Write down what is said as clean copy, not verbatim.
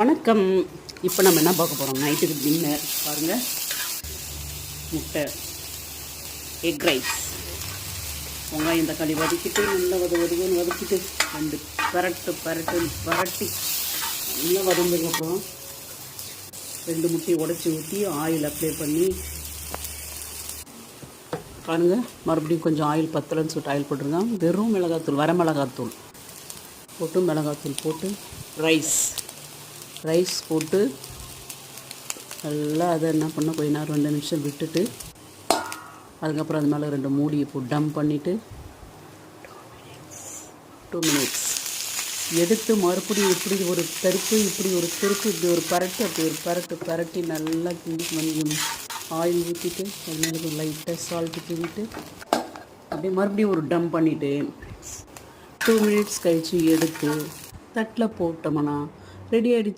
வணக்கம். இப்போ நம்ம என்ன பார்க்க போகிறோம்? நைட்டுக்கு டின்னர் பாருங்கள். முட்டை, எக் ரைஸ், வெங்காயம் தக்காளி வதக்கிட்டு நல்லா வதக்குன்னு வதக்கிட்டு 2 பரட்டி நல்லா வதந்ததுக்கப்புறம் 2 முட்டையை உடச்சி ஊற்றி ஆயில் அப்ளை பண்ணி பாருங்கள். மறுபடியும் கொஞ்சம் ஆயில் பத்தலைன்னு சொல்லிட்டு ஆயில் போட்டுருங்க. வெறும் மிளகாத்தூள், வர மிளகாத்தூள் போட்டு மிளகாத்தூள் போட்டு ரைஸ் போட்டு நல்லா அதை என்ன பண்ண கொஞ்ச நேரம் 2 நிமிஷம் விட்டுட்டு அதுக்கப்புறம் அது மேலே 2 மூடியை போட்டு டம் பண்ணிவிட்டு 2 மினிட்ஸ் எடுத்து மறுபடியும் இப்படி ஒரு திருப்பு இப்படி ஒரு பரட்டு அப்படி ஒரு பரட்டி நல்லா கிண்டி கொஞ்சம் ஆயில் ஊற்றிட்டு அது மேலே கொஞ்சம் லைட்டாக சால்ட்டு தூவிட்டு அப்படியே மறுபடியும் ஒரு டம் பண்ணிவிட்டு 2 மினிட்ஸ் கழித்து எடுத்து தட்டில் போட்டோம்னா ரெடி ஆகிடுச்சு.